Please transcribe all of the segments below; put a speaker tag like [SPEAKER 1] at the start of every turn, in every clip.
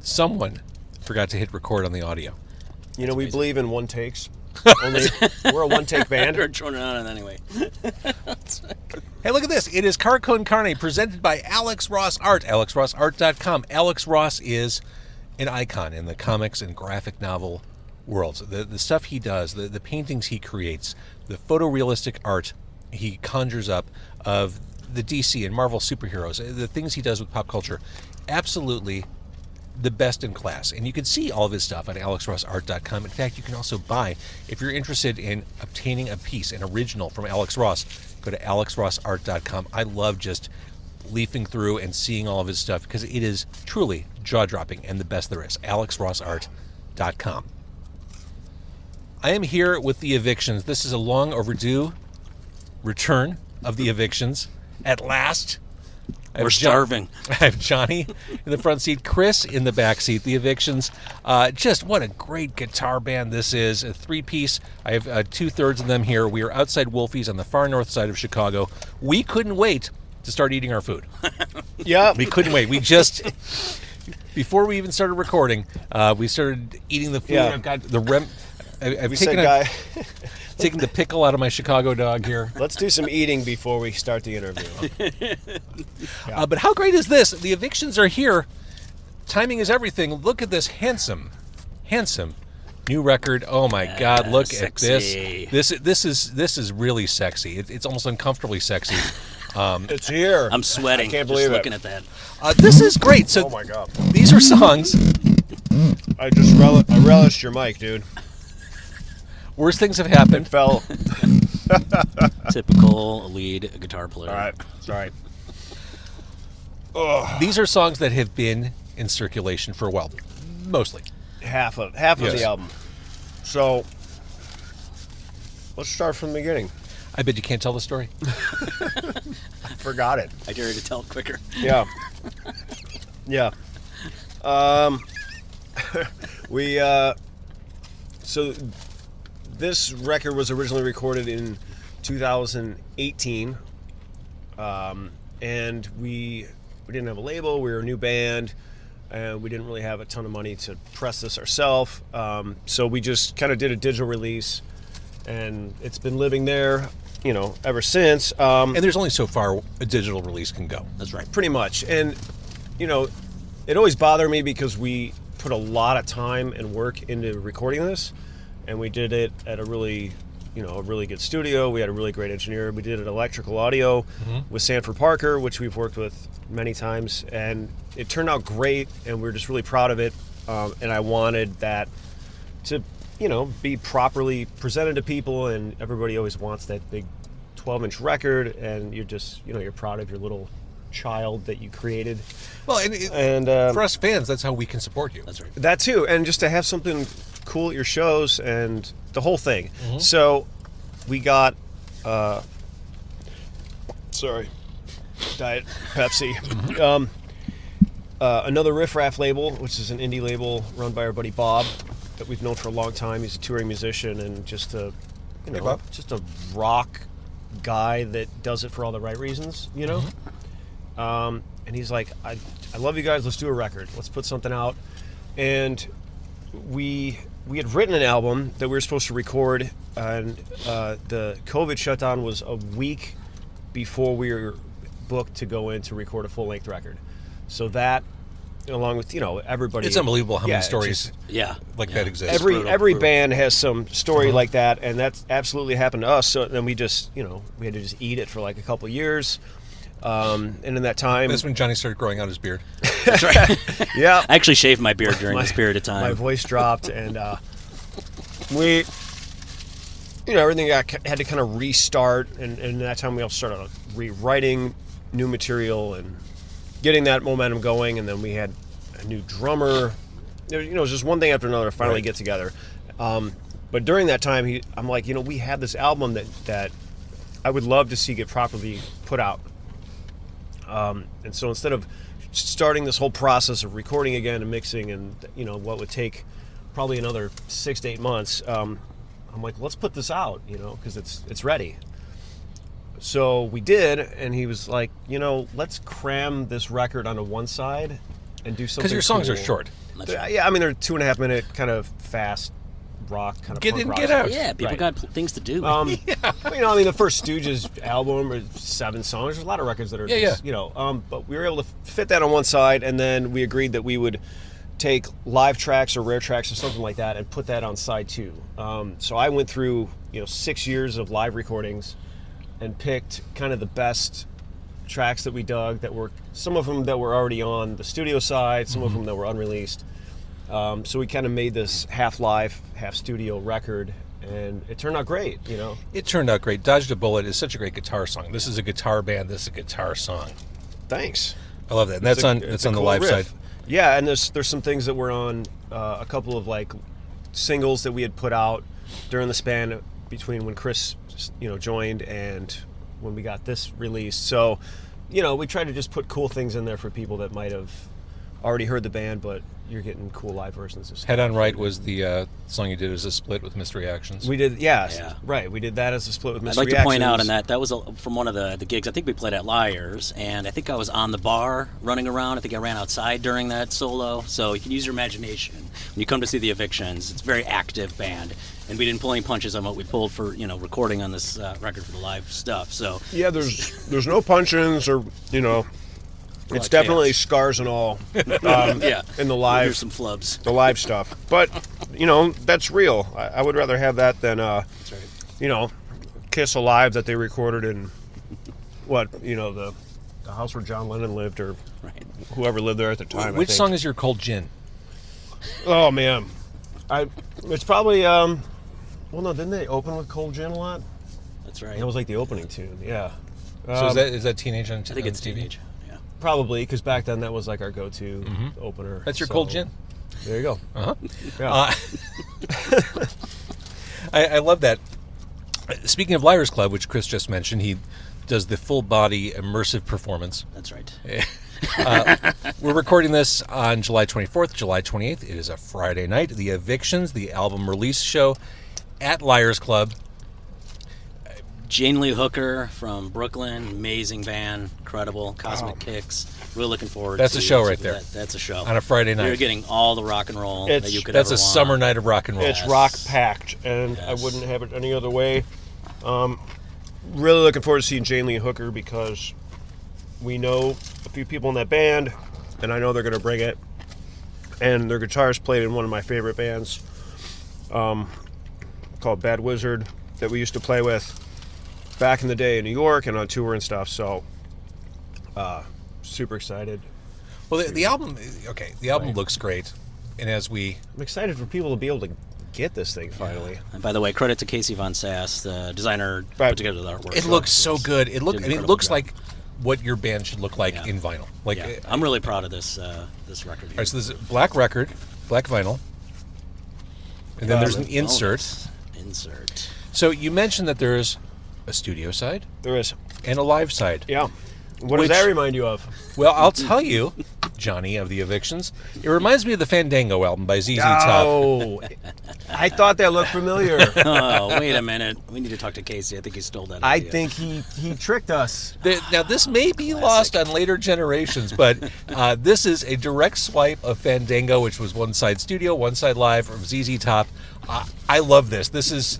[SPEAKER 1] someone forgot to hit record on the audio.
[SPEAKER 2] You know, we believe in one takes. We're a one-take band.
[SPEAKER 3] We're throwing it on anyway.
[SPEAKER 1] Hey, look at this. It is Car Con Carne, presented by Alex Ross Art, alexrossart.com. Alex Ross is an icon in the comics and graphic novel worlds. The stuff he does, the paintings he creates, the photorealistic art he conjures up of the DC and Marvel superheroes, the things he does with pop culture, absolutely the best in class. And you can see all of his stuff on alexrossart.com. In fact, you can also buy, if you're interested in obtaining a piece, an original from Alex Ross, go to alexrossart.com. I love just leafing through and seeing all of his stuff because it is truly jaw-dropping and the best there is. alexrossart.com. I am here with the Evictions. This is a long overdue return of the Evictions. At last.
[SPEAKER 3] We're starving.
[SPEAKER 1] I have Johnny in the front seat, Chris in the back seat. The Evictions, just what a great guitar band this is. A three-piece. I have 2/3 of them here. We are outside Wolfie's on the far north side of Chicago. We couldn't wait to start eating our food.
[SPEAKER 2] Yeah.
[SPEAKER 1] We couldn't wait. We just, before we even started recording, we started eating the food.
[SPEAKER 2] Yeah.
[SPEAKER 1] I've got the I've
[SPEAKER 2] We
[SPEAKER 1] taken
[SPEAKER 2] said,
[SPEAKER 1] taking the pickle out of my Chicago dog here.
[SPEAKER 2] let's do some eating before we start the interview.
[SPEAKER 1] But how great is this? The Evictions are here. Timing is everything. Look at this handsome new record. Oh my God! Look
[SPEAKER 3] sexy.
[SPEAKER 1] at this. This is really sexy. It's almost uncomfortably sexy.
[SPEAKER 2] It's here.
[SPEAKER 3] I'm sweating.
[SPEAKER 2] I can't believe
[SPEAKER 3] just looking
[SPEAKER 2] it.
[SPEAKER 3] at that.
[SPEAKER 1] This is great. So
[SPEAKER 2] Oh my God.
[SPEAKER 1] these are songs.
[SPEAKER 2] I just relished your mic, dude.
[SPEAKER 1] Worst things have happened.
[SPEAKER 2] Fell.
[SPEAKER 3] Typical lead guitar player.
[SPEAKER 2] All right. Sorry.
[SPEAKER 1] These are songs that have been in circulation for a while, mostly.
[SPEAKER 2] Half of
[SPEAKER 1] Yes.
[SPEAKER 2] the album. So let's start from the beginning.
[SPEAKER 1] I bet you can't tell the story.
[SPEAKER 2] Forgot it.
[SPEAKER 3] I dare you to tell it quicker.
[SPEAKER 2] Yeah. Yeah. We so this record was originally recorded in 2018, and we didn't have a label. We were a new band, and we didn't really have a ton of money to press this ourselves. So we just kind of did a digital release, and it's been living there, ever since.
[SPEAKER 1] And there's only so far a digital release can go.
[SPEAKER 3] That's right.
[SPEAKER 2] Pretty much. And, it always bothered me because we put a lot of time and work into recording this, and we did it at a really good studio. We had a really great engineer. We did it electrical audio with Sanford Parker, which we've worked with many times, and it turned out great, and we're just really proud of it. And I wanted that to, be properly presented to people, and everybody always wants that big 12-inch record, and you're just, you're proud of your little child that you created.
[SPEAKER 1] Well, and for us fans, that's how we can support you.
[SPEAKER 3] That's right.
[SPEAKER 2] That too, and just to have something cool at your shows and the whole thing. So we got Diet Pepsi. Another Riff Raff label, which is an indie label run by our buddy Bob that we've known for a long time. He's a touring musician and just a just a rock guy that does it for all the right reasons, and he's like, I love you guys, let's do a record, let's put something out. And we had written an album that we were supposed to record, and the COVID shutdown was a week before we were booked to go in to record a full-length record. So that, along with everybody,
[SPEAKER 1] It's unbelievable how many stories that exist.
[SPEAKER 2] Every band has some story like that, and that's absolutely happened to us. So then we just we had to just eat it for like a couple of years, and in that time,
[SPEAKER 1] That's when Johnny started growing out his beard.
[SPEAKER 3] That's right.
[SPEAKER 2] yeah,
[SPEAKER 3] I actually shaved my beard during this period of time.
[SPEAKER 2] my voice dropped, and we, everything had to kind of restart, and in that time we also started rewriting new material and getting that momentum going, and then we had a new drummer. It was just one thing after another to finally get together. But during that time, I'm like, we have this album that I would love to see get properly put out. And so instead of starting this whole process of recording again and mixing and, what would take probably another 6 to 8 months, I'm like, let's put this out, because it's ready. So we did, and he was like, let's cram this record onto one side and do something
[SPEAKER 1] Because your songs
[SPEAKER 2] cool.
[SPEAKER 1] are short.
[SPEAKER 3] That's right.
[SPEAKER 2] Yeah, I mean, they're 2.5 minute kind of fast rock kind of
[SPEAKER 1] Get
[SPEAKER 2] punk
[SPEAKER 1] in,
[SPEAKER 2] rock
[SPEAKER 1] get
[SPEAKER 2] songs.
[SPEAKER 1] out.
[SPEAKER 3] Yeah, people
[SPEAKER 2] Right.
[SPEAKER 3] got things to do.
[SPEAKER 2] Well, you know, I mean, the first Stooges album is 7 songs. There's a lot of records that are, just, you know, but we were able to fit that on one side, and then we agreed that we would take live tracks or rare tracks or something like that and put that on side 2. So I went through, 6 years of live recordings and picked kind of the best tracks that we dug that were, some of them that were already on the studio side, some of them that were unreleased. So we kind of made this half live, half studio record, and it turned out great,
[SPEAKER 1] It turned out great. Dodged a Bullet is such a great guitar song. This is a guitar band. This is a guitar song.
[SPEAKER 2] Thanks.
[SPEAKER 1] I love that. And that's on the
[SPEAKER 2] cool
[SPEAKER 1] live
[SPEAKER 2] riff.
[SPEAKER 1] side.
[SPEAKER 2] Yeah, and there's some things that were on a couple of like singles that we had put out during the span between when Chris, joined and when we got this released. So, we tried to just put cool things in there for people that might have already heard the band, but you're getting cool live versions of stuff.
[SPEAKER 1] Head on Right was the song you did as a split with Mystery Actions.
[SPEAKER 2] We did, yes,
[SPEAKER 3] Yeah.
[SPEAKER 2] right. We did that as a split with
[SPEAKER 3] I'd
[SPEAKER 2] Mystery
[SPEAKER 3] like to point out
[SPEAKER 2] Actions.
[SPEAKER 3] on that was from one of the gigs. I think we played at Liars, and I think I was on the bar running around. I think I ran outside during that solo. So you can use your imagination when you come to see the Evictions. It's a very active band, and we didn't pull any punches on what we pulled for recording on this record for the live stuff. So
[SPEAKER 2] Yeah, there's no punch-ins or it's
[SPEAKER 3] Like
[SPEAKER 2] definitely
[SPEAKER 3] chaos.
[SPEAKER 2] scars and all.
[SPEAKER 3] yeah,
[SPEAKER 2] in the
[SPEAKER 3] Here's
[SPEAKER 2] live
[SPEAKER 3] some flubs.
[SPEAKER 2] the live stuff. But, that's real. I would rather have that than,
[SPEAKER 3] That's right.
[SPEAKER 2] Kiss Alive that they recorded in, the house where John Lennon lived or
[SPEAKER 3] Right.
[SPEAKER 2] whoever lived there at the time.
[SPEAKER 1] Which song is your Cold Gin?
[SPEAKER 2] Oh, man. It's probably, well, no, didn't they open with Cold Gin a lot?
[SPEAKER 3] That's right.
[SPEAKER 2] That was like the opening tune, yeah.
[SPEAKER 1] So is that Teenage on
[SPEAKER 3] I think it's
[SPEAKER 1] TV?
[SPEAKER 3] teenage. Yeah.
[SPEAKER 2] Probably, because back then that was like our go-to opener.
[SPEAKER 1] That's your
[SPEAKER 2] so-
[SPEAKER 1] Cold Gin?
[SPEAKER 2] There you go.
[SPEAKER 1] Uh-huh.
[SPEAKER 2] Yeah.
[SPEAKER 1] I love that. Speaking of Liars Club, which Chris just mentioned, he does the full body immersive performance.
[SPEAKER 3] That's right.
[SPEAKER 1] We're recording this on July 24th, July 28th. It is a Friday night. The Evictions, the album release show at Liars Club.
[SPEAKER 3] Jane Lee Hooker from Brooklyn, amazing band, incredible, Cosmic Kicks. Really looking forward.
[SPEAKER 1] That's
[SPEAKER 3] to
[SPEAKER 1] a show
[SPEAKER 3] to
[SPEAKER 1] right there.
[SPEAKER 3] That's a show
[SPEAKER 1] On a Friday night.
[SPEAKER 3] You're getting all the rock and roll that you could
[SPEAKER 1] That's
[SPEAKER 3] ever
[SPEAKER 1] a
[SPEAKER 3] want.
[SPEAKER 1] summer night of rock and roll.
[SPEAKER 2] It's
[SPEAKER 3] Yes.
[SPEAKER 2] rock packed, and I
[SPEAKER 3] Yes.
[SPEAKER 2] wouldn't have it any other way. Really looking forward to seeing Jane Lee Hooker because we know a few people in that band, and I know they're going to bring it. And their guitarist played in one of my favorite bands called Bad Wizard that we used to play with back in the day in New York and on tour and stuff. So, super excited.
[SPEAKER 1] Well, the album, the album looks great. And as we...
[SPEAKER 2] I'm excited for people to be able to get this thing finally.
[SPEAKER 3] And by the way, credit to Casey Von Sass, the designer,
[SPEAKER 2] Right.
[SPEAKER 3] put together the artwork.
[SPEAKER 1] It looks so good. It
[SPEAKER 3] Did an
[SPEAKER 1] it
[SPEAKER 3] incredible
[SPEAKER 1] looks
[SPEAKER 3] job.
[SPEAKER 1] like what your band should look like
[SPEAKER 3] Yeah.
[SPEAKER 1] in vinyl. Like,
[SPEAKER 3] Yeah, I'm really proud of this this record.
[SPEAKER 1] all right, so this is black record, black vinyl, and then there's an insert.
[SPEAKER 3] Insert.
[SPEAKER 1] So you mentioned that there's a studio side
[SPEAKER 2] There is.
[SPEAKER 1] and a live side.
[SPEAKER 2] Yeah. What
[SPEAKER 1] Which-
[SPEAKER 2] does that remind you of?
[SPEAKER 1] Well, I'll tell you, Johnny of the Evictions, it reminds me of the Fandango album by ZZ Top.
[SPEAKER 2] Oh, I thought that looked familiar.
[SPEAKER 3] Oh, wait a minute. We need to talk to Casey. I think he stole that
[SPEAKER 2] I
[SPEAKER 3] idea.
[SPEAKER 2] think he tricked us.
[SPEAKER 1] Now, this may be lost on later generations, but this is a direct swipe of Fandango, which was one side studio, one side live, from ZZ Top. I love this. This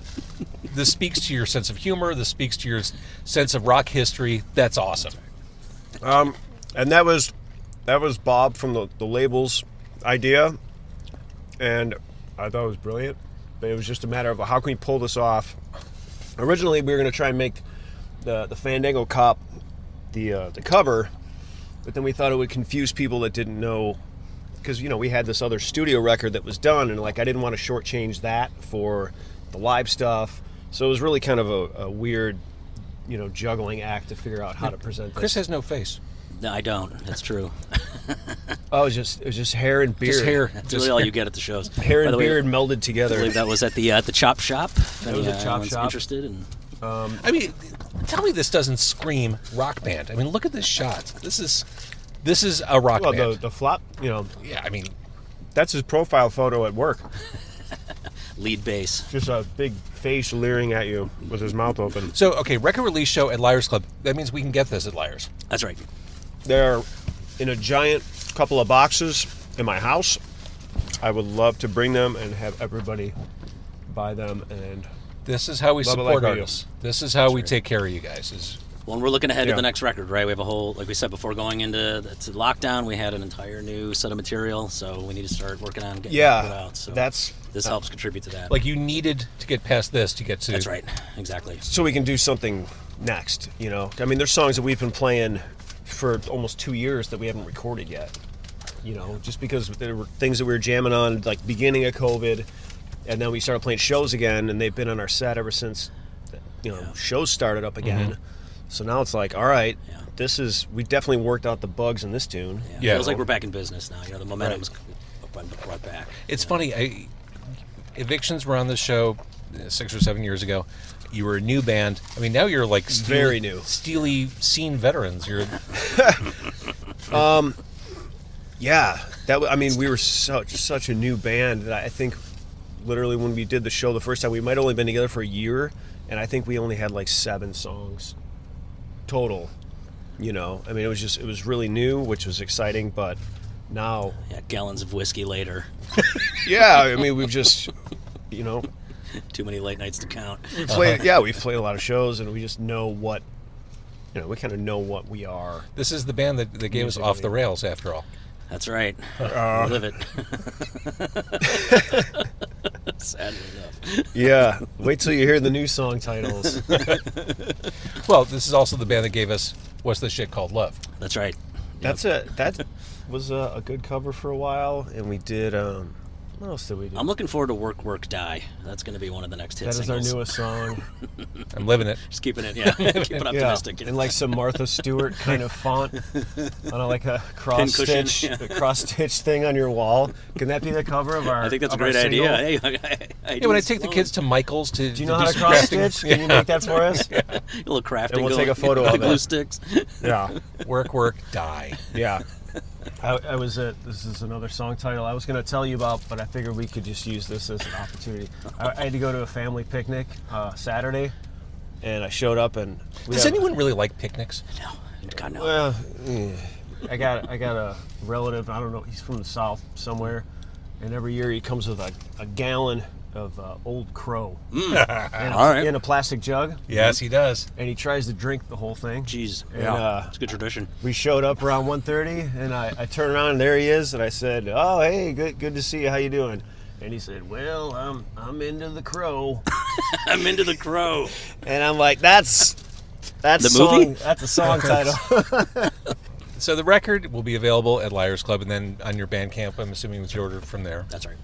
[SPEAKER 1] speaks to your sense of humor. This speaks to your sense of rock history. That's awesome.
[SPEAKER 2] And that was Bob from the label's idea, and I thought it was brilliant. But it was just a matter of how can we pull this off. Originally, we were going to try and make the Fandango Cop the cover, but then we thought it would confuse people that didn't know, because we had this other studio record that was done, and I didn't want to shortchange that for the live stuff. So it was really kind of a weird, juggling act to figure out how to present this.
[SPEAKER 1] Chris has no face.
[SPEAKER 3] No, I don't. That's true.
[SPEAKER 2] Oh, it was just hair and beard.
[SPEAKER 1] Just hair.
[SPEAKER 3] That's
[SPEAKER 1] Just
[SPEAKER 3] really all you get at the shows.
[SPEAKER 2] Hair
[SPEAKER 3] By
[SPEAKER 2] and
[SPEAKER 3] the way,
[SPEAKER 2] beard melded
[SPEAKER 3] I
[SPEAKER 2] together.
[SPEAKER 3] believe that was at the Chop Shop. That
[SPEAKER 2] was at Chop Shop.
[SPEAKER 3] Interested in.
[SPEAKER 1] I mean, tell me this doesn't scream rock band. I mean, look at this shot. This is a rock
[SPEAKER 2] Well,
[SPEAKER 1] band.
[SPEAKER 2] the flop,
[SPEAKER 1] Yeah, I mean,
[SPEAKER 2] that's his profile photo at work.
[SPEAKER 3] Lead bass.
[SPEAKER 2] Just a big face leering at you with his mouth open.
[SPEAKER 1] so okay, record release show at Liars Club. That means we can get this at Liars.
[SPEAKER 3] That's right.
[SPEAKER 2] They're in a giant couple of boxes in my house. I would love to bring them and have everybody buy them. And
[SPEAKER 1] This is how we
[SPEAKER 2] Love it
[SPEAKER 1] support
[SPEAKER 2] like we do.
[SPEAKER 1] artists. This is how we take care of you guys. Is
[SPEAKER 3] Well, and we're looking ahead to
[SPEAKER 2] Yeah.
[SPEAKER 3] the next record, right? We have a whole, like we said before going into to lockdown, we had an entire new set of material, so we need to start working on getting it out. So
[SPEAKER 2] that's
[SPEAKER 3] this helps contribute to that.
[SPEAKER 1] like you needed to get past this to get to.
[SPEAKER 3] That's right, exactly.
[SPEAKER 2] so we can do something next. You know, I mean, there's songs that we've been playing for almost 2 years that we haven't recorded yet. You know, just because there were things that we were jamming on, like beginning of COVID, and then we started playing shows again, and they've been on our set ever since. You know, shows started up again. So now it's like, all right, we definitely worked out the bugs in this tune.
[SPEAKER 1] Yeah.
[SPEAKER 3] Feels like we're back in business now. You know, the momentum's brought back.
[SPEAKER 1] It's funny. Evictions were on this show 6 or 7 years ago. You were a new band. I mean, now you're like
[SPEAKER 2] Very new.
[SPEAKER 1] steely scene veterans. You're
[SPEAKER 2] Yeah, I mean, we were such a new band that I think literally when we did the show the first time, we might have only been together for a year, and I think we only had like 7 songs total. You know, I mean, it was really new, which was exciting, but now,
[SPEAKER 3] Yeah, gallons of whiskey later.
[SPEAKER 2] yeah, I mean, we've just, you know,
[SPEAKER 3] Too many late nights to count.
[SPEAKER 2] we've played a lot of shows, and we just know what, you know, we kind of know what we are.
[SPEAKER 1] this is the band that gave us Off the Rails after all.
[SPEAKER 3] That's right. Live it. Sadly enough.
[SPEAKER 2] Yeah, wait till you hear the new song titles.
[SPEAKER 1] Well, this is also the band that gave us What's the Shit Called Love.
[SPEAKER 3] That's right.
[SPEAKER 2] That was a good cover for a while, and we did. What else did we do?
[SPEAKER 3] I'm looking forward to Work, Work, Die. That's going to be one of the next hit
[SPEAKER 2] That is
[SPEAKER 3] singles.
[SPEAKER 2] our newest song.
[SPEAKER 1] I'm living it.
[SPEAKER 3] Just keeping it, keeping optimistic.
[SPEAKER 2] And like some Martha Stewart kind of font on like a cross
[SPEAKER 3] Pincushion,
[SPEAKER 2] stitch, a cross stitch thing on your wall. Can that be the cover of our?
[SPEAKER 3] I think that's a
[SPEAKER 2] of our
[SPEAKER 3] great idea.
[SPEAKER 2] single?
[SPEAKER 3] Hey,
[SPEAKER 1] Yeah, when I take the kids to Michael's to
[SPEAKER 2] Do you know how to cross stitch? Can you make that for us?
[SPEAKER 3] a little crafting,
[SPEAKER 2] And we'll
[SPEAKER 3] going
[SPEAKER 2] take a photo
[SPEAKER 3] with
[SPEAKER 2] of
[SPEAKER 3] the
[SPEAKER 2] it.
[SPEAKER 3] glue sticks.
[SPEAKER 2] Yeah,
[SPEAKER 1] Work, die.
[SPEAKER 2] yeah. I was this is another song title I was going to tell you about, but I figured we could just use this as an opportunity. I had to go to a family picnic Saturday, and I showed up and
[SPEAKER 1] Does anyone really like picnics?
[SPEAKER 3] No, God no.
[SPEAKER 2] Well, I got a relative. I don't know. He's from the South somewhere, and every year he comes with a gallon of Old Crow
[SPEAKER 3] All right.
[SPEAKER 2] in a plastic jug,
[SPEAKER 1] Yes, he does.
[SPEAKER 2] and he tries to drink the whole thing.
[SPEAKER 3] Jeez.
[SPEAKER 2] And,
[SPEAKER 3] It's a good tradition.
[SPEAKER 2] we showed up around 1:30, and I turned around and there he is, and I said, "Oh, hey, good to see you. How you doing?" And he said, "Well, I'm into the Crow,"
[SPEAKER 3] I'm into the Crow.
[SPEAKER 2] and I'm like, "That's
[SPEAKER 3] The
[SPEAKER 2] song,
[SPEAKER 3] movie?
[SPEAKER 2] That's a song title."
[SPEAKER 1] So the record will be available at Liars Club and then on your Bandcamp, I'm assuming, with your order from there.
[SPEAKER 3] That's right.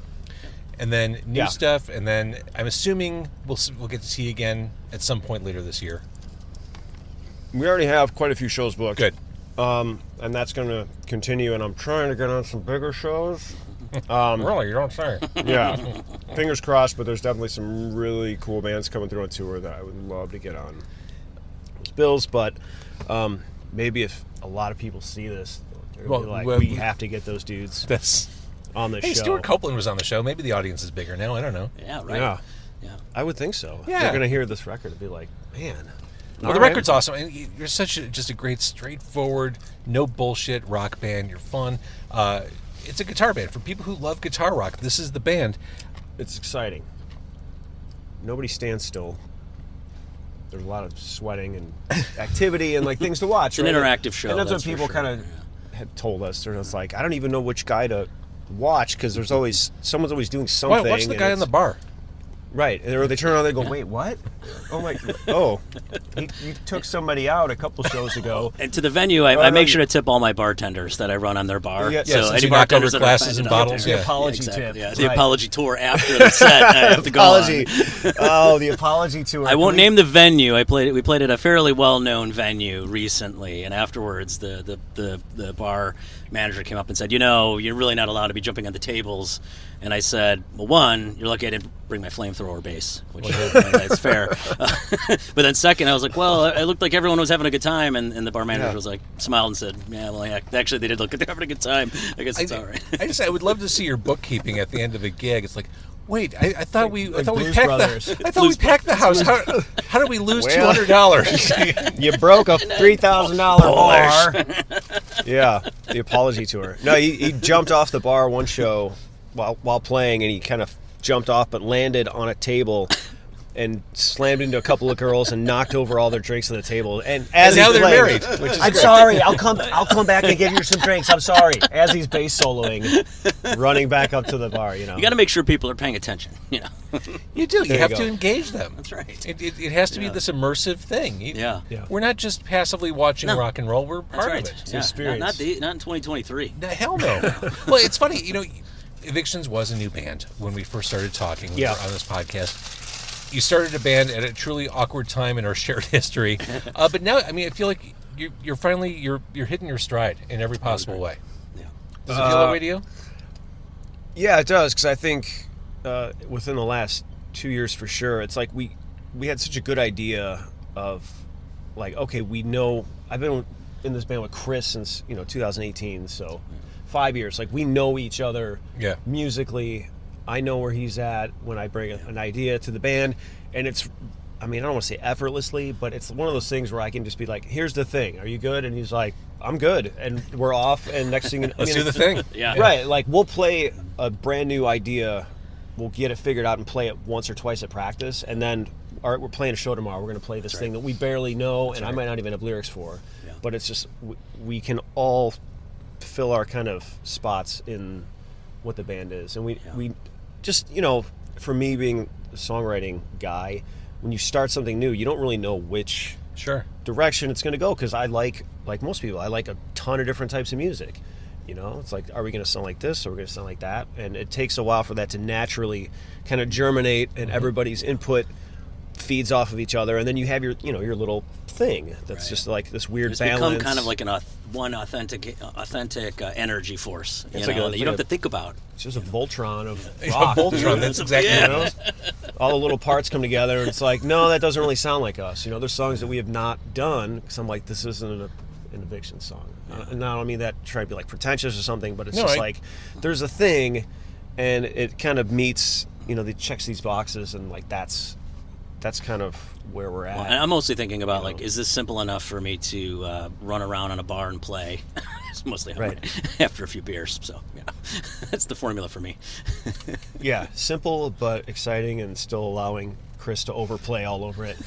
[SPEAKER 1] And then new
[SPEAKER 2] Yeah.
[SPEAKER 1] stuff, and then I'm assuming we'll get to see you again at some point later this year.
[SPEAKER 2] We already have quite a few shows booked.
[SPEAKER 1] Good.
[SPEAKER 2] And that's going to continue, and I'm trying to get on some bigger shows.
[SPEAKER 1] Really, you don't say.
[SPEAKER 2] Yeah, fingers crossed, but there's definitely some really cool bands coming through on tour that I would love to get on those bills, but maybe if a lot of people see this, they're gonna be like, we have to get those dudes
[SPEAKER 1] That's.
[SPEAKER 2] on the
[SPEAKER 1] Hey,
[SPEAKER 2] show.
[SPEAKER 1] Stuart Copeland was on the show. Maybe the audience is bigger now. I don't know.
[SPEAKER 3] Yeah, right.
[SPEAKER 2] Yeah,
[SPEAKER 3] Yeah.
[SPEAKER 2] I would think so.
[SPEAKER 1] Yeah.
[SPEAKER 2] They're going to hear this record and be like, man.
[SPEAKER 1] Well,
[SPEAKER 2] all
[SPEAKER 1] the
[SPEAKER 2] right.
[SPEAKER 1] record's awesome. And you're just a great, straightforward, no bullshit rock band. You're fun. It's a guitar band for people who love guitar rock. This is the band.
[SPEAKER 2] It's exciting. Nobody stands still. There's a lot of sweating and activity and like things to watch.
[SPEAKER 3] It's an
[SPEAKER 2] right?
[SPEAKER 3] interactive show,
[SPEAKER 2] And that's,
[SPEAKER 3] that's
[SPEAKER 2] what
[SPEAKER 3] for
[SPEAKER 2] people
[SPEAKER 3] sure.
[SPEAKER 2] kind of had told us. They're just like, I don't even know which guy to watch because there's always someone's always doing something.
[SPEAKER 1] Watch the
[SPEAKER 2] and
[SPEAKER 1] guy in the
[SPEAKER 2] it's-
[SPEAKER 1] bar.
[SPEAKER 2] Right, or they turn around and they go, wait, what? Oh my, you took somebody out a couple shows ago.
[SPEAKER 3] And to the venue, I make sure to tip all my bartenders that I run on their bar.
[SPEAKER 2] Yeah,
[SPEAKER 1] since
[SPEAKER 3] any
[SPEAKER 1] you knocked over
[SPEAKER 3] bartenders that are
[SPEAKER 1] glasses and
[SPEAKER 3] offended, I'll
[SPEAKER 1] bottles,
[SPEAKER 3] do.
[SPEAKER 1] yeah.
[SPEAKER 2] The apology
[SPEAKER 3] exactly,
[SPEAKER 2] tip.
[SPEAKER 3] yeah. The
[SPEAKER 2] Right.
[SPEAKER 3] apology tour after the set. I have to go
[SPEAKER 2] Apology.
[SPEAKER 3] on.
[SPEAKER 2] Oh, the apology tour.
[SPEAKER 3] I won't name the venue. We played at a fairly well-known venue recently, and afterwards, the bar manager came up and said, "You know, you're really not allowed to be jumping on the tables." And I said, "Well, one, you're lucky I didn't bring my flamethrower base, which is fair. But then second, I was like, well, it looked like everyone was having a good time, and the bar manager was like, smiled and said, yeah, well, yeah, actually, they did look like they're having a good time. I guess it's all right."
[SPEAKER 1] I would love to see your bookkeeping at the end of a gig. It's like, wait, I thought we
[SPEAKER 2] Like
[SPEAKER 1] packed
[SPEAKER 2] Blues Brothers.
[SPEAKER 1] we packed the house. How did we lose
[SPEAKER 2] Well-
[SPEAKER 1] $200?
[SPEAKER 2] You broke a $3,000 bar. Yeah, the apology tour. No, he jumped off the bar one show while playing, and he kind of jumped off but landed on a table and slammed into a couple of girls and knocked over all their drinks on the table. And as
[SPEAKER 1] now
[SPEAKER 2] he's
[SPEAKER 1] they're
[SPEAKER 2] playing,
[SPEAKER 1] married, which is
[SPEAKER 2] I'm
[SPEAKER 1] great.
[SPEAKER 2] sorry, I'll come back and give you some drinks. I'm sorry. As he's bass soloing, running back up to the bar,
[SPEAKER 3] You got to make sure people are paying attention.
[SPEAKER 1] You do. You
[SPEAKER 2] you
[SPEAKER 1] have
[SPEAKER 2] go.
[SPEAKER 1] to engage them.
[SPEAKER 3] That's right.
[SPEAKER 1] It has to be this immersive thing.
[SPEAKER 3] Yeah.
[SPEAKER 1] We're not just passively watching
[SPEAKER 3] No.
[SPEAKER 1] rock and roll. We're
[SPEAKER 3] That's
[SPEAKER 1] part
[SPEAKER 3] right.
[SPEAKER 1] of it.
[SPEAKER 3] Yeah.
[SPEAKER 2] experience.
[SPEAKER 3] Not in 2023.
[SPEAKER 1] No, hell no. Well, it's funny. Evictions was a new band when we first started talking when we were on this podcast. You started a band at a truly awkward time in our shared history, but now, I mean, I feel like you're finally hitting your stride in every possible way.
[SPEAKER 3] Yeah.
[SPEAKER 1] Does it feel that way to you?
[SPEAKER 2] Yeah, it does, because I think within the last 2 years for sure, it's like we had such a good idea of, like, okay, we know, I've been in this band with Chris since 2018, so 5 years. Like, we know each other musically. I know where he's at when I bring an idea to the band, and it's, I mean, I don't want to say effortlessly, but it's one of those things where I can just be like, here's the thing, are you good? And he's like, I'm good, and we're off, and next thing
[SPEAKER 1] Let's do the thing.
[SPEAKER 3] Yeah.
[SPEAKER 2] Right, like, we'll play a brand new idea, we'll get it figured out and play it once or twice at practice, and then, all right, we're playing a show tomorrow, we're going to play this thing that we barely know, and I might not even have lyrics for, but it's just, we can all fill our kind of spots in what the band is, and we just, for me being a songwriting guy, when you start something new, you don't really know which direction it's going to go, because I like most people, I like a ton of different types of music. It's like, are we going to sound like this, or are we going to sound like that? And it takes a while for that to naturally kind of germinate, and everybody's input feeds off of each other, and then you have your your little thing that's just like this weird
[SPEAKER 3] It's
[SPEAKER 2] balance.
[SPEAKER 3] become kind of like one authentic energy force.
[SPEAKER 2] It's
[SPEAKER 3] that you
[SPEAKER 2] like
[SPEAKER 3] don't have to think about.
[SPEAKER 2] It's just a Voltron of
[SPEAKER 1] A
[SPEAKER 2] rock.
[SPEAKER 1] Voltron, that's exactly what it is.
[SPEAKER 2] All the little parts come together, and it's like, no, that doesn't really sound like us. There's songs that we have not done, because I'm like, this isn't an Eviction song. And I don't mean that trying to be like pretentious or something, but it's like, there's a thing, and it kind of meets, it checks these boxes, and like that's kind of where we're at.
[SPEAKER 3] Well, and I'm mostly thinking about like, is this simple enough for me to run around in a bar and play? It's mostly after a few beers. So that's the formula for me.
[SPEAKER 2] Yeah, simple but exciting, and still allowing Chris to overplay all over it.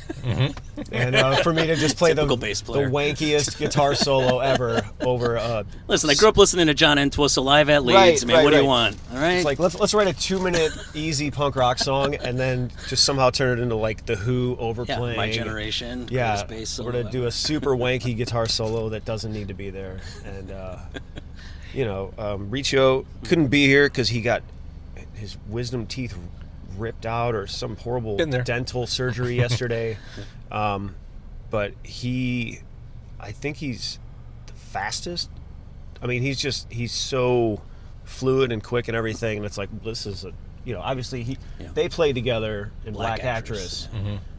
[SPEAKER 2] And for me to just play the
[SPEAKER 3] bass player.
[SPEAKER 2] wankiest guitar solo ever over.
[SPEAKER 3] Listen, I grew up listening to John Entwistle live at Leeds. What do you want? All right.
[SPEAKER 2] It's like, let's write a 2-minute easy punk rock song, and then just somehow turn it into like the Who overplaying.
[SPEAKER 3] My Generation.
[SPEAKER 2] Yeah,
[SPEAKER 3] Bass
[SPEAKER 2] we're
[SPEAKER 3] solo
[SPEAKER 2] gonna do a super wanky guitar solo that doesn't need to be there. And Richo couldn't be here because he got his wisdom teeth ripped out or some horrible dental surgery yesterday. But I think he's the fastest. I mean, he's so fluid and quick and everything, and it's like, this is obviously they played together in Black Actress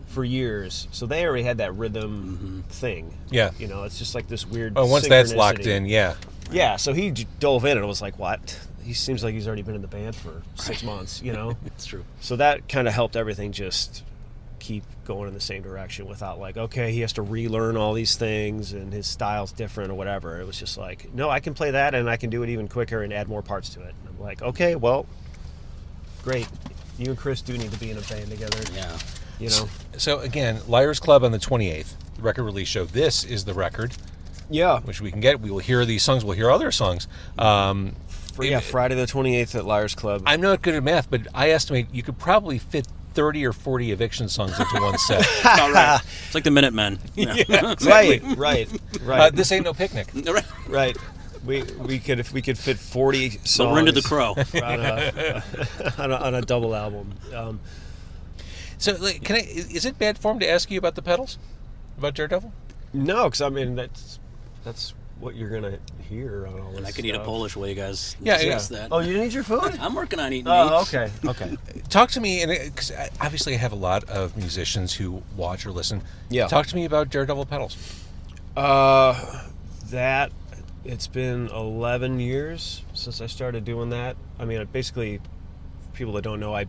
[SPEAKER 2] for years, so they already had that rhythm thing.
[SPEAKER 1] Yeah.
[SPEAKER 2] It's just like this weird
[SPEAKER 1] Once that's locked
[SPEAKER 2] synchronicity.
[SPEAKER 1] in, yeah,
[SPEAKER 2] So he dove in, and I was like, what? He seems like he's already been in the band for 6 months,
[SPEAKER 3] It's true.
[SPEAKER 2] So that kind of helped everything just keep going in the same direction without like, okay, he has to relearn all these things and his style's different or whatever. It was just like, no, I can play that, and I can do it even quicker and add more parts to it. And I'm like, okay, well, great. You and Chris do need to be in a band together.
[SPEAKER 3] Yeah.
[SPEAKER 1] So again, Liars Club on the 28th, the record release show. This is the record.
[SPEAKER 2] Yeah.
[SPEAKER 1] Which we can get. We will hear these songs. We'll hear other songs.
[SPEAKER 2] Friday the 28th at Liars Club.
[SPEAKER 1] I'm not good at math, but I estimate you could probably fit 30 or 40 Eviction songs into one set.
[SPEAKER 3] All right. It's like the Minutemen.
[SPEAKER 1] Exactly.
[SPEAKER 2] Right.
[SPEAKER 1] This ain't no picnic.
[SPEAKER 2] Right. We could, if we could fit 40 songs.
[SPEAKER 3] So we're into the Crow
[SPEAKER 2] on a double album.
[SPEAKER 1] So, is it bad form to ask you about the pedals, about Daredevil?
[SPEAKER 2] No, because I mean that's what you're gonna hear on all this.
[SPEAKER 3] And I could eat a Polish while you guys
[SPEAKER 1] Yeah.
[SPEAKER 3] discuss that.
[SPEAKER 2] Oh, you didn't eat your food?
[SPEAKER 3] I'm working on eating meat.
[SPEAKER 2] Oh, okay.
[SPEAKER 1] Talk to me, and because obviously I have a lot of musicians who watch or listen.
[SPEAKER 2] Yeah.
[SPEAKER 1] Talk to me about Daredevil pedals.
[SPEAKER 2] That it's been 11 years since I started doing that. I mean, basically, people that don't know, I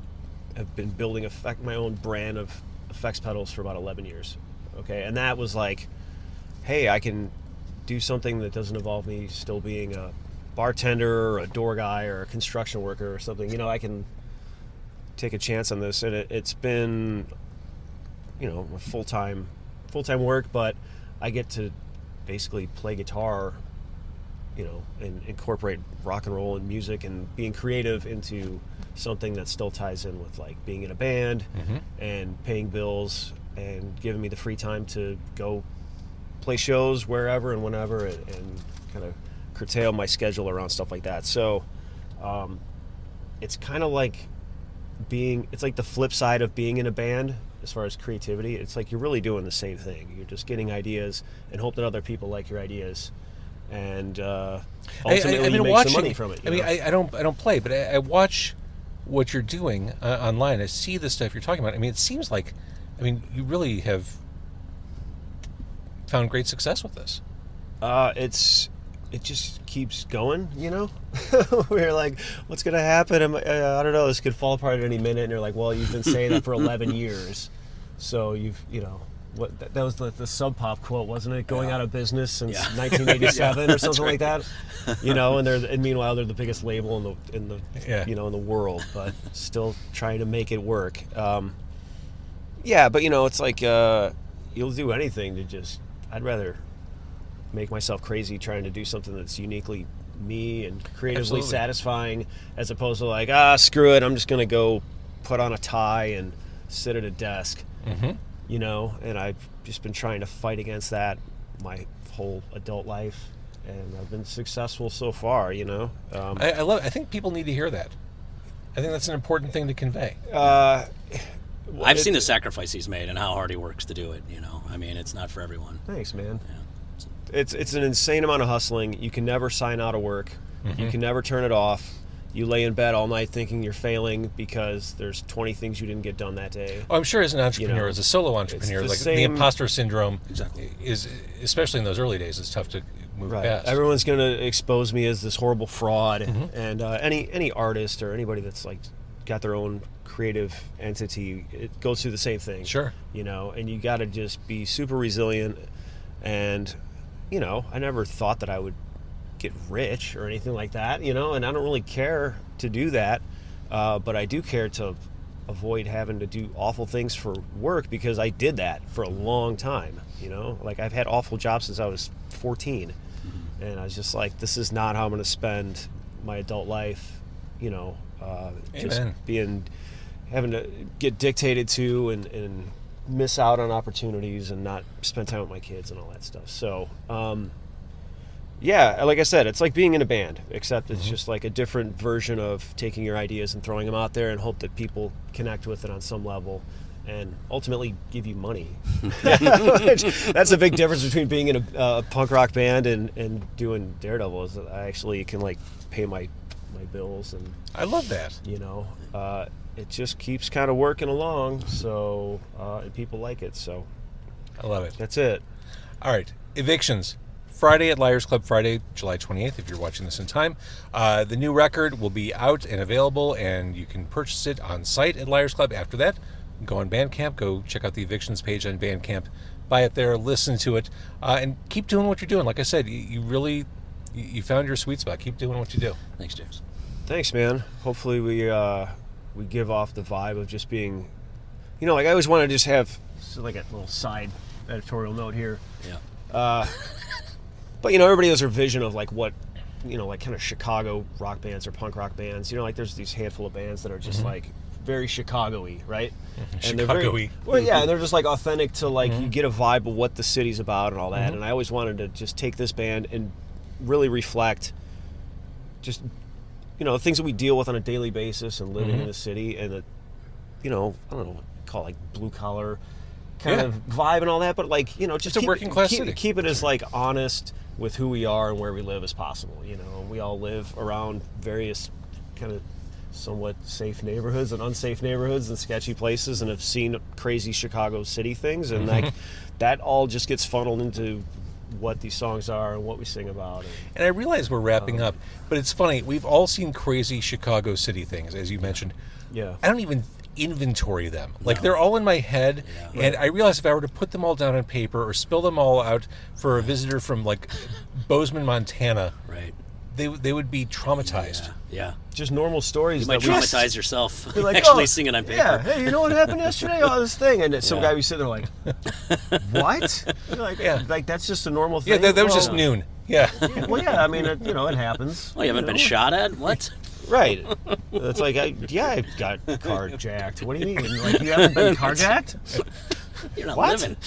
[SPEAKER 2] have been building my own brand of effects pedals for about 11 years. Okay, and that was like, hey, I can do something that doesn't involve me still being a bartender or a door guy or a construction worker or something, I can take a chance on this. And it's been, a full-time work, but I get to basically play guitar, and incorporate rock and roll and music and being creative into something that still ties in with like being in a band and paying bills and giving me the free time to go play shows wherever and whenever and kind of curtail my schedule around stuff like that. So it's kind of like it's like the flip side of being in a band as far as creativity. It's like you're really doing the same thing. You're just getting ideas and hope that other people like your ideas. And ultimately you make some money from it.
[SPEAKER 1] I don't play, but I watch what you're doing online. I see the stuff you're talking about. I mean, it seems like, you really have found great success with this.
[SPEAKER 2] It just keeps going, We're like, what's going to happen? I don't know. This could fall apart at any minute. And you're like, well, you've been saying that for 11 years. So that was the Sub Pop quote, wasn't it? Going out of business since 1987 or something like that. And meanwhile they're the biggest label in the world, but still trying to make it work. But it's like you'll do anything to I'd rather make myself crazy trying to do something that's uniquely me and creatively satisfying, as opposed to like, screw it, I'm just gonna go put on a tie and sit at a desk. And I've just been trying to fight against that my whole adult life, and I've been successful so far.
[SPEAKER 1] I think people need to hear that. I think that's an important thing to convey.
[SPEAKER 3] I've seen the sacrifice he's made and how hard he works to do it. It's not for everyone.
[SPEAKER 2] Thanks, man.
[SPEAKER 3] Yeah.
[SPEAKER 2] It's an insane amount of hustling. You can never sign out of work. You can never turn it off. You lay in bed all night thinking you're failing because there's 20 things you didn't get done that day.
[SPEAKER 1] Oh, I'm sure as an entrepreneur, as a solo entrepreneur, the imposter syndrome is, especially in those early days, it's tough to move past.
[SPEAKER 2] Everyone's going to expose me as this horrible fraud, and any artist or anybody that's like got their own creative entity, it goes through the same thing.
[SPEAKER 1] Sure.
[SPEAKER 2] And you got to just be super resilient. And I never thought that I would get rich or anything like that, and I don't really care to do that, but I do care to avoid having to do awful things for work, because I did that for a long time. Like I've had awful jobs since I was 14, and I was just like, this is not how I'm going to spend my adult life, just having to get dictated to and miss out on opportunities and not spend time with my kids and all that stuff. So like I said, it's like being in a band, except it's just like a different version of taking your ideas and throwing them out there and hope that people connect with it on some level and ultimately give you money. That's a big difference between being in a punk rock band and doing Daredevil, is that I actually can like pay my bills. And
[SPEAKER 1] I love that.
[SPEAKER 2] It just keeps kind of working along, so and people like it, so
[SPEAKER 1] I love it.
[SPEAKER 2] That's it.
[SPEAKER 1] All right, Evictions Friday at Liars Club, Friday, July 28th, if you're watching this in time. The new record will be out and available, and you can purchase it on site at Liars Club. After that, go on Bandcamp, go check out the Evictions page on Bandcamp, buy it there, listen to it, and keep doing what you're doing. Like I said, you found your sweet spot. Keep doing what you do.
[SPEAKER 3] Thanks, James.
[SPEAKER 2] Thanks, man. Hopefully we give off the vibe of just being, like I always want to just have like a little side editorial note here.
[SPEAKER 3] Yeah.
[SPEAKER 2] But everybody has their vision of like what, like kind of Chicago rock bands or punk rock bands. Like there's these handful of bands that are just like very Chicago-y, right? And they're
[SPEAKER 1] Chicago-y.
[SPEAKER 2] and they're just like authentic to like you get a vibe of what the city's about and all that. And I always wanted to just take this band and really reflect just things that we deal with on a daily basis and living in the city, and the I don't know, call it like blue collar kind of vibe and all that, but like just
[SPEAKER 1] a working class city.
[SPEAKER 2] Keep it as like honest with who we are and where we live as possible. We all live around various kind of somewhat safe neighborhoods and unsafe neighborhoods and sketchy places, and have seen crazy Chicago city things, and like that all just gets funneled into what these songs are and what we sing about.
[SPEAKER 1] And I realize we're wrapping up, but it's funny, we've all seen crazy Chicago city things, as you mentioned.
[SPEAKER 2] Yeah.
[SPEAKER 1] I don't even inventory them. Like they're all in my head, and I realize if I were to put them all down on paper or spill them all out for a visitor from like Bozeman, Montana,
[SPEAKER 3] right,
[SPEAKER 1] they would be traumatized.
[SPEAKER 3] Yeah.
[SPEAKER 2] Just normal stories.
[SPEAKER 3] You might
[SPEAKER 2] that we-
[SPEAKER 3] traumatize yourself
[SPEAKER 2] You're like,
[SPEAKER 3] actually
[SPEAKER 2] oh,
[SPEAKER 3] singing on paper.
[SPEAKER 2] Yeah, hey, you know what happened yesterday? Oh, this thing. And some
[SPEAKER 3] Yeah.
[SPEAKER 2] guy was sitting there like, what? You're like,
[SPEAKER 1] Yeah.
[SPEAKER 2] like, that's just a normal
[SPEAKER 1] Yeah,
[SPEAKER 2] thing?
[SPEAKER 1] that was just
[SPEAKER 2] Well,
[SPEAKER 1] noon. Yeah.
[SPEAKER 2] yeah, well, yeah, I mean, it happens.
[SPEAKER 3] Oh, you haven't been
[SPEAKER 2] know?
[SPEAKER 3] shot at? What?
[SPEAKER 2] Right. It's like, I got carjacked. What do you mean? Like, you haven't been carjacked?
[SPEAKER 3] You're not
[SPEAKER 2] What?
[SPEAKER 3] living.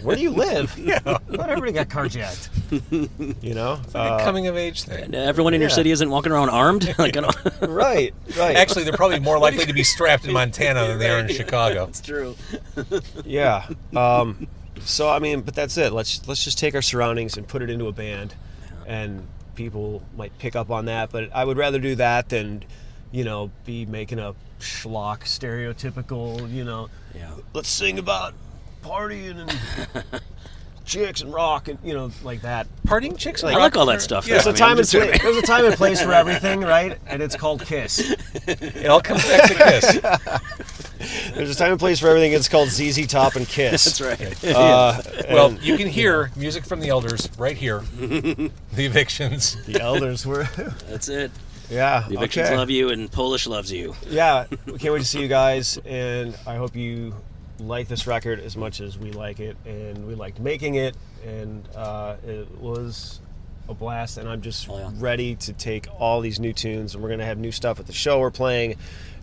[SPEAKER 2] Where do you live? Yeah. Not everybody got carjacked. You know?
[SPEAKER 1] Coming of age thing.
[SPEAKER 3] Everyone in your
[SPEAKER 2] Yeah.
[SPEAKER 3] city isn't walking around armed? Like, I don't...
[SPEAKER 2] Right.
[SPEAKER 1] Actually, they're probably more likely to be strapped in Montana than they are in Chicago.
[SPEAKER 3] It's true.
[SPEAKER 2] Yeah. So I mean, but that's it. Let's just take our surroundings and put it into a band, and people might pick up on that. But I would rather do that than, be making a schlock stereotypical.
[SPEAKER 3] Yeah.
[SPEAKER 2] Let's sing about partying and chicks and rock and like that.
[SPEAKER 1] Partying chicks and
[SPEAKER 3] I
[SPEAKER 1] rock
[SPEAKER 3] like all
[SPEAKER 1] are-
[SPEAKER 3] that stuff.
[SPEAKER 1] Yeah.
[SPEAKER 2] There's a time and place. There's a time and place for everything, right? And it's called Kiss.
[SPEAKER 1] It all comes back to Kiss.
[SPEAKER 2] There's a time and place for everything. It's called ZZ Top and Kiss.
[SPEAKER 3] That's right.
[SPEAKER 1] Well, you can hear music from the elders right here. The Evictions.
[SPEAKER 2] The elders were.
[SPEAKER 3] That's it.
[SPEAKER 2] Yeah.
[SPEAKER 3] The Evictions
[SPEAKER 2] okay.
[SPEAKER 3] love you and Polish loves you.
[SPEAKER 2] Yeah, we can't wait to see you guys, and I hope you like this record as much as we like it, and we liked making it, and it was a blast, and I'm just
[SPEAKER 3] Oh, yeah.
[SPEAKER 2] ready to take all these new tunes, and we're going to have new stuff at the show we're playing,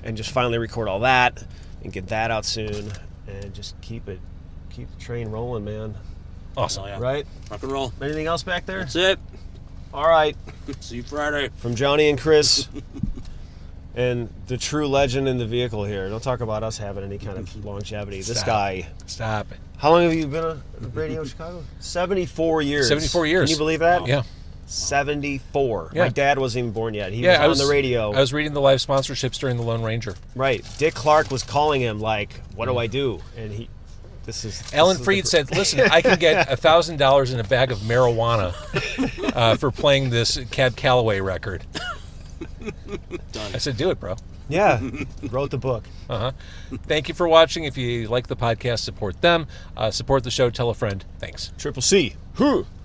[SPEAKER 2] and just finally record all that, and get that out soon, and just keep the train rolling, man.
[SPEAKER 1] Awesome.
[SPEAKER 3] Oh, yeah.
[SPEAKER 2] Right?
[SPEAKER 3] Rock and roll.
[SPEAKER 2] Anything else back there?
[SPEAKER 3] That's it.
[SPEAKER 2] All right.
[SPEAKER 3] See you Friday.
[SPEAKER 2] From Johnny and Chris, and the true legend in the vehicle here. Don't talk about us having any kind of longevity. This
[SPEAKER 1] Stop.
[SPEAKER 2] guy.
[SPEAKER 1] Stop it.
[SPEAKER 2] How long have you been on Radio Chicago? 74 years.
[SPEAKER 1] 74 years.
[SPEAKER 2] Can you believe that?
[SPEAKER 1] Yeah.
[SPEAKER 2] 74.
[SPEAKER 1] Yeah.
[SPEAKER 2] My dad wasn't even born yet. He
[SPEAKER 1] Yeah,
[SPEAKER 2] was on the radio.
[SPEAKER 1] I was reading the live sponsorships during the Lone Ranger.
[SPEAKER 2] Right. Dick Clark was calling him like, "What do I do?" And
[SPEAKER 1] Alan Freed said, "Listen, I can get $1,000 in a bag of marijuana for playing this Cab Calloway record."
[SPEAKER 3] Done.
[SPEAKER 1] I said, "Do it, bro."
[SPEAKER 2] "Yeah." Wrote the book.
[SPEAKER 1] Thank you for watching. If you like the podcast, support them. Support the show. Tell a friend. Thanks.
[SPEAKER 2] Triple C. Who?